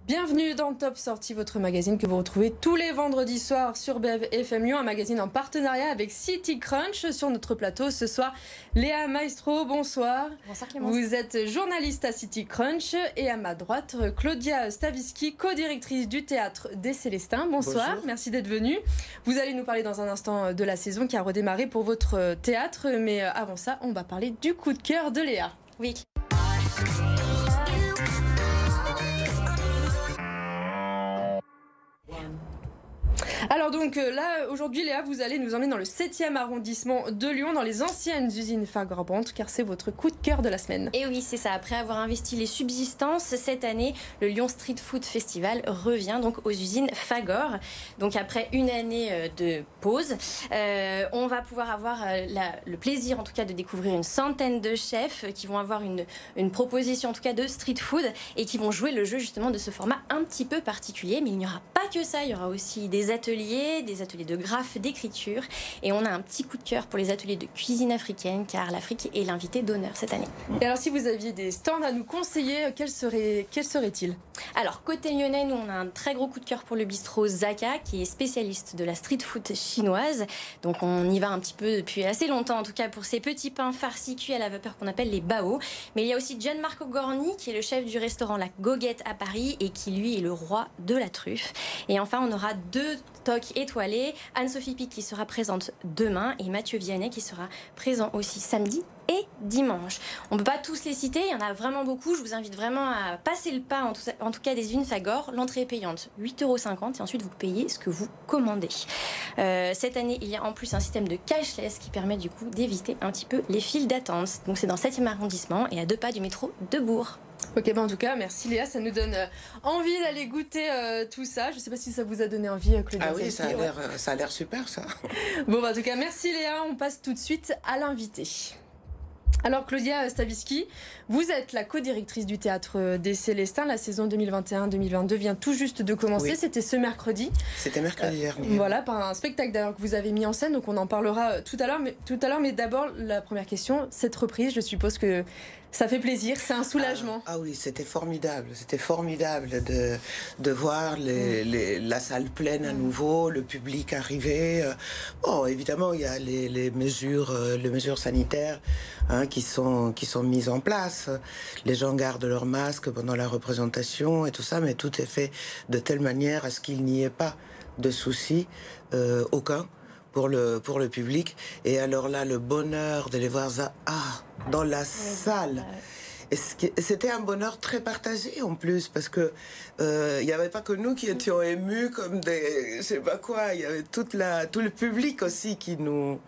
Bienvenue dans Top Sortie, votre magazine que vous retrouvez tous les vendredis soirs sur BFM Lyon, un magazine en partenariat avec City Crunch. Sur notre plateau ce soir, Léa Maestro, bonsoir. Bonsoir Clémence. Vous êtes journaliste à City Crunch et à ma droite, Claudia Stavisky, co-directrice du théâtre des Célestins. Bonsoir, bonjour. Merci d'être venue. Vous allez nous parler dans un instant de la saison qui a redémarré pour votre théâtre, mais avant ça, on va parler du coup de cœur de Léa. Oui. Alors donc là, aujourd'hui Léa, vous allez nous emmener dans le 7e arrondissement de Lyon, dans les anciennes usines Fagor-Brandt, car c'est votre coup de cœur de la semaine. Et oui, c'est ça. Après avoir investi les subsistances, cette année, le Lyon Street Food Festival revient donc aux usines Fagor. Donc après une année de pause, on va pouvoir avoir le plaisir en tout cas de découvrir une centaine de chefs qui vont avoir une proposition en tout cas de street food et qui vont jouer le jeu justement de ce format un petit peu particulier. Mais il n'y aura pas que ça, il y aura aussi des ateliers de graphes, d'écriture. Et on a un petit coup de cœur pour les ateliers de cuisine africaine, car l'Afrique est l'invité d'honneur cette année. Et alors, si vous aviez des stands à nous conseiller, quels seraient-ils ? Alors, côté lyonnais, nous, on a un très gros coup de cœur pour le bistrot Zaka, qui est spécialiste de la street food chinoise. Donc, on y va un petit peu depuis assez longtemps, en tout cas, pour ces petits pains farcis cuits à la vapeur qu'on appelle les bao. Mais il y a aussi Gianmarco Gorni, qui est le chef du restaurant La Goguette à Paris, et qui, lui, est le roi de la truffe. Et enfin, on aura deux toques étoilées, Anne-Sophie Pic qui sera présente demain et Mathieu Vianney qui sera présent aussi samedi et dimanche. On ne peut pas tous les citer, il y en a vraiment beaucoup. Je vous invite vraiment à passer le pas, en tout cas des usines Fagor. L'entrée est payante, 8,50 € et ensuite vous payez ce que vous commandez. Cette année, il y a en plus un système de cashless qui permet du coup d'éviter un petit peu les files d'attente. Donc c'est dans le 7e arrondissement et à 2 pas du métro de Bourg. Ok, en tout cas, merci Léa, ça nous donne envie d'aller goûter tout ça. Je ne sais pas si ça vous a donné envie, Claudia. Ah oui, ça a l'air super ça. Bon, en tout cas, merci Léa, on passe tout de suite à l'invité. Alors Claudia Stavisky, vous êtes la co-directrice du théâtre des Célestins. La saison 2021-2022 vient tout juste de commencer, oui. C'était ce mercredi. C'était mercredi dernier. Voilà, par un spectacle d'ailleurs que vous avez mis en scène, donc on en parlera tout à l'heure. Mais d'abord, la première question, cette reprise, je suppose que ça fait plaisir, c'est un soulagement. Ah oui, c'était formidable de voir la salle pleine à nouveau, le public arriver. Bon, évidemment, il y a les mesures sanitaires qui sont mises en place. Les gens gardent leur masque pendant la représentation et tout ça, mais tout est fait de telle manière à ce qu'il n'y ait pas de souci aucun pour le public. Et alors là, le bonheur de les voir dans la salle. C'était un bonheur très partagé en plus, parce que il n'y avait pas que nous qui étions émus comme des je sais pas quoi. Il y avait tout le public aussi qui nous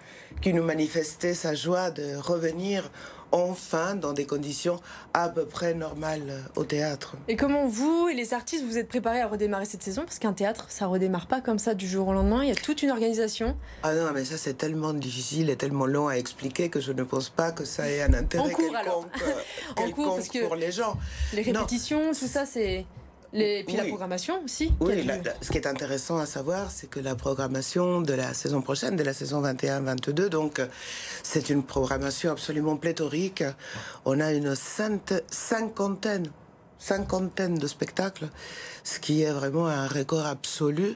manifestait sa joie de revenir enfin dans des conditions à peu près normales au théâtre. Et comment vous et les artistes vous êtes préparés à redémarrer cette saison? Parce qu'un théâtre, ça redémarre pas comme ça du jour au lendemain, il y a toute une organisation. Ah non, mais ça c'est tellement difficile et tellement long à expliquer que je ne pense pas que ça ait un intérêt quelconque pour les gens. Les répétitions, tout ça c'est... Puis la programmation aussi. Oui, ce qui est intéressant à savoir, c'est que la programmation de la saison prochaine, de la saison 21-22, donc c'est une programmation absolument pléthorique. On a une cinquantaine de spectacles, ce qui est vraiment un record absolu,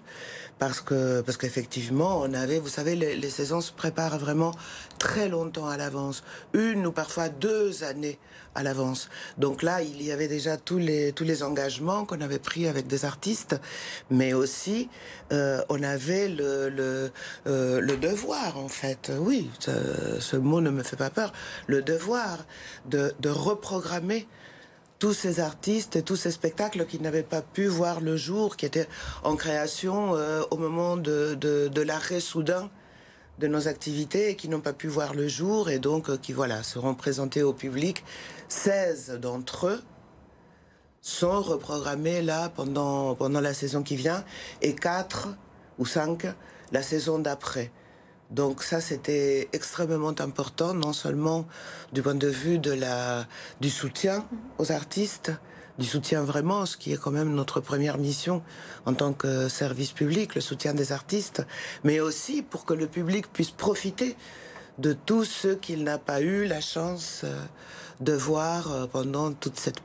parce qu'effectivement, on avait, vous savez, les saisons se préparent vraiment très longtemps à l'avance, 1 ou parfois 2 années à l'avance. Donc là, il y avait déjà tous les engagements qu'on avait pris avec des artistes, mais aussi on avait le devoir, en fait, oui, ce mot ne me fait pas peur, le devoir de reprogrammer tous ces artistes et tous ces spectacles qui n'avaient pas pu voir le jour, qui étaient en création au moment de l'arrêt soudain de nos activités et qui n'ont pas pu voir le jour et donc qui seront présentés au public. 16 d'entre eux sont reprogrammés là pendant la saison qui vient et 4 ou 5 la saison d'après. Donc ça, c'était extrêmement important, non seulement du point de vue du soutien aux artistes, du soutien vraiment, ce qui est quand même notre première mission en tant que service public, le soutien des artistes, mais aussi pour que le public puisse profiter de tout ce qu'il n'a pas eu la chance de voir pendant toute cette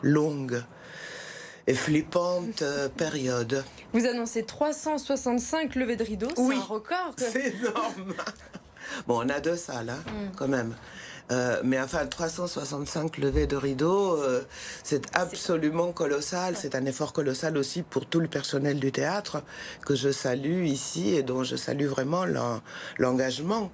longue et flippante période. Vous annoncez 365 levées de rideaux, c'est un record. C'est énorme. Bon, on a 2 salles, hein, quand même. Mais enfin, 365 levées de rideaux, c'est absolument colossal. C'est un effort colossal aussi pour tout le personnel du théâtre que je salue ici et dont je salue vraiment l'engagement.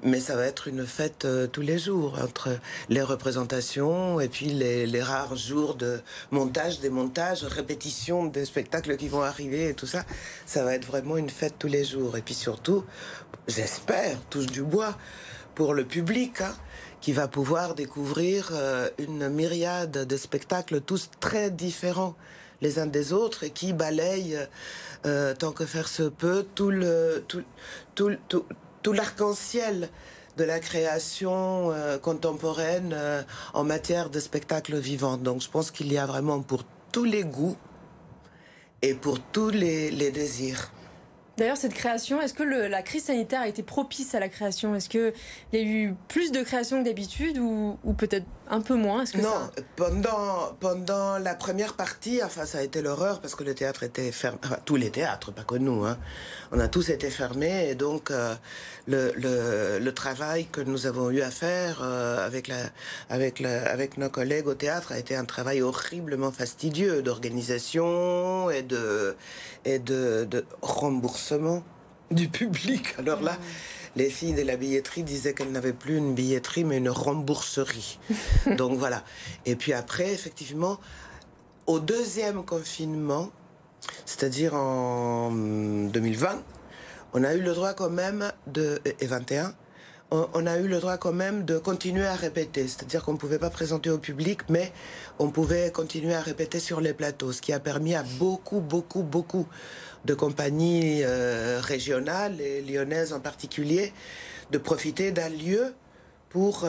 Mais ça va être une fête tous les jours, entre les représentations et puis les rares jours de montage, démontage, répétition des spectacles qui vont arriver et tout ça. Ça va être vraiment une fête tous les jours. Et puis surtout, j'espère, touche du bois, pour le public, hein, qui va pouvoir découvrir une myriade de spectacles tous très différents les uns des autres et qui balayent, tant que faire se peut, tout l'arc-en-ciel de la création contemporaine en matière de spectacles vivants. Donc je pense qu'il y a vraiment pour tous les goûts et pour tous les désirs. D'ailleurs, cette création, est-ce que la crise sanitaire a été propice à la création? Est-ce qu'il y a eu plus de création que d'habitude ou peut-être un peu moins? Non, pendant la première partie, enfin, ça a été l'horreur parce que le théâtre était fermé. Enfin, tous les théâtres, pas que nous, hein. On a tous été fermés et donc le travail que nous avons eu à faire avec nos collègues au théâtre a été un travail horriblement fastidieux d'organisation et de remboursement du public. Alors là, les filles de la billetterie disaient qu'elles n'avaient plus une billetterie mais une rembourserie. Donc voilà. Et puis après, effectivement, au deuxième confinement, c'est-à-dire en 2020, on a eu le droit quand même et 21, on a eu le droit quand même de continuer à répéter. C'est-à-dire qu'on ne pouvait pas présenter au public, mais on pouvait continuer à répéter sur les plateaux, ce qui a permis à beaucoup de compagnies régionales, et lyonnaises en particulier, de profiter d'un lieu pour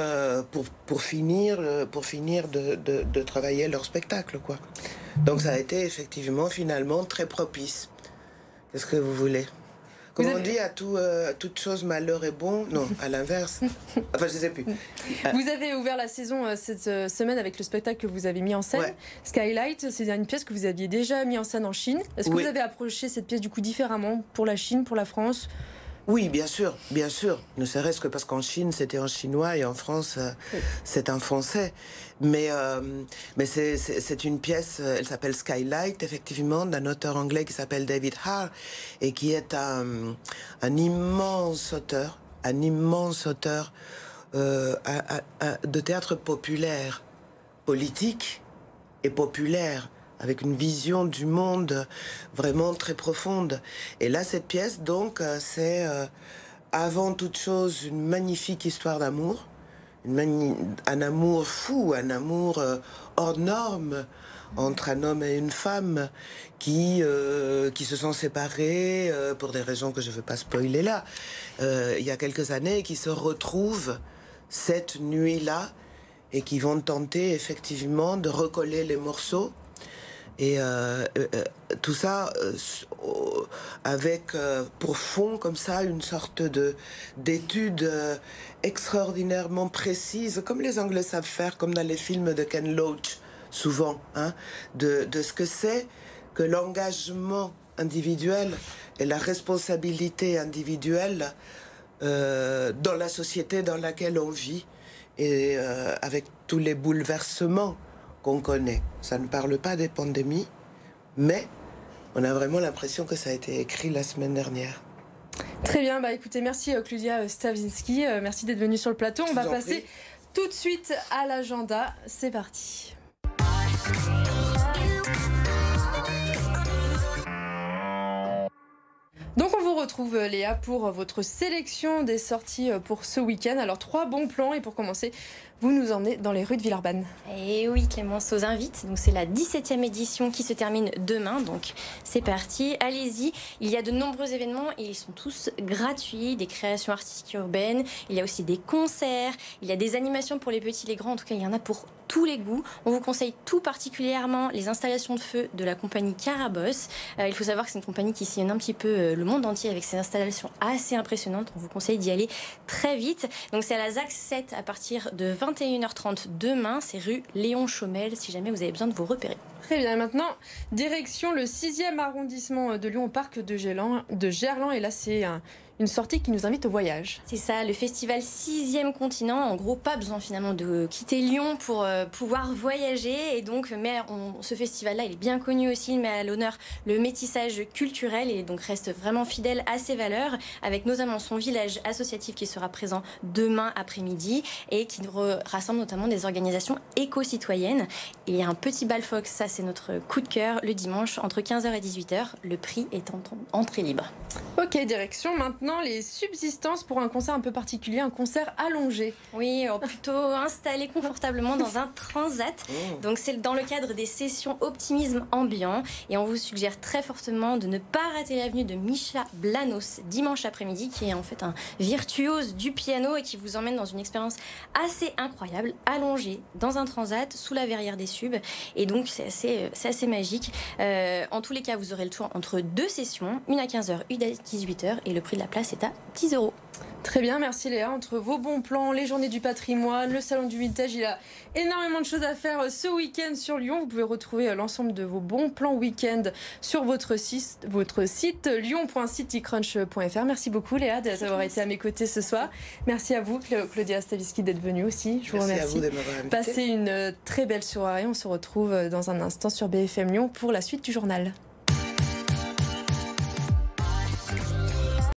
finir de travailler leur spectacle, quoi. Donc ça a été effectivement, finalement, très propice. Qu'est-ce que vous voulez ? Comme on dit, à toute chose, malheur est bon. Non, à l'inverse. Enfin, je ne sais plus. Vous avez ouvert la saison cette semaine avec le spectacle que vous avez mis en scène. Ouais. Skylight, c'est une pièce que vous aviez déjà mis en scène en Chine. Est-ce que vous avez approché cette pièce du coup différemment pour la Chine, pour la France ? Oui, bien sûr. Ne serait-ce que parce qu'en Chine, c'était en chinois et en France, c'est en français. Mais c'est une pièce, elle s'appelle Skylight, effectivement, d'un auteur anglais qui s'appelle David Haar et qui est un immense auteur de théâtre populaire, politique et populaire, avec une vision du monde vraiment très profonde. Et là, cette pièce, donc, c'est avant toute chose une magnifique histoire d'amour, un amour fou, un amour hors norme entre un homme et une femme qui se sont séparés pour des raisons que je ne veux pas spoiler là, il y a quelques années, qui se retrouvent cette nuit-là et qui vont tenter effectivement de recoller les morceaux. Et tout ça avec pour fond comme ça une sorte d'étude extraordinairement précise, comme les Anglais savent faire, comme dans les films de Ken Loach souvent, hein, de ce que c'est que l'engagement individuel et la responsabilité individuelle dans la société dans laquelle on vit et avec tous les bouleversements qu'on connaît. Ça ne parle pas des pandémies, mais on a vraiment l'impression que ça a été écrit la semaine dernière. Très bien, écoutez, merci Claudia Stawisky, merci d'être venue sur le plateau. On va passer tout de suite à l'agenda. C'est parti. Donc on vous retrouve Léa pour votre sélection des sorties pour ce week-end. Alors 3 bons plans et pour commencer, vous nous emmenez dans les rues de Villeurbanne. Et oui, Clémence aux invite. Donc c'est la 17e édition qui se termine demain. Donc c'est parti, allez-y. Il y a de nombreux événements et ils sont tous gratuits. Des créations artistiques urbaines. Il y a aussi des concerts. Il y a des animations pour les petits et les grands. En tout cas, il y en a pour tous les goûts. On vous conseille tout particulièrement les installations de feu de la compagnie Carabosse. Il faut savoir que c'est une compagnie qui sillonne un petit peu le monde entier aussi avec ces installations assez impressionnantes. On vous conseille d'y aller très vite. Donc c'est à la ZAC 7 à partir de 21h30 demain. C'est rue Léon Chaumel si jamais vous avez besoin de vous repérer. Très bien, maintenant, direction le 6e arrondissement de Lyon, au parc de Gerland. Et là, c'est une sortie qui nous invite au voyage. C'est ça, le festival 6e continent. En gros, pas besoin finalement de quitter Lyon pour pouvoir voyager. Et donc, ce festival-là, il est bien connu aussi. Il met à l'honneur le métissage culturel et donc reste vraiment fidèle à ses valeurs, avec notamment son village associatif qui sera présent demain après-midi et qui rassemble notamment des organisations éco-citoyennes. Il y a un petit bal Fox, ça c'est notre coup de cœur, le dimanche entre 15h et 18h. Le prix est en entrée libre. Ok, direction maintenant les subsistances pour un concert un peu particulier, un concert allongé. Oui, plutôt installé confortablement dans un transat. Donc c'est dans le cadre des sessions optimisme ambiant et on vous suggère très fortement de ne pas rater l'avenue de Misha Blanos dimanche après-midi, qui est en fait un virtuose du piano et qui vous emmène dans une expérience assez incroyable, allongée dans un transat sous la verrière des subs. Et donc c'est assez magique. En tous les cas, vous aurez le choix entre 2 sessions, une à 15h, une à 18h, et le prix de la place est à 10 €. Très bien, merci Léa. Entre vos bons plans, les journées du patrimoine, le salon du vintage, il y a énormément de choses à faire ce week-end sur Lyon. Vous pouvez retrouver l'ensemble de vos bons plans week-end sur votre site lyon.citycrunch.fr. Merci beaucoup Léa d'avoir été à mes côtés ce soir. Merci à vous Claudia Stavisky d'être venue aussi. Je vous remercie. Merci à vous de m'avoir invité. Passez une très belle soirée. On se retrouve dans un instant sur BFM Lyon pour la suite du journal.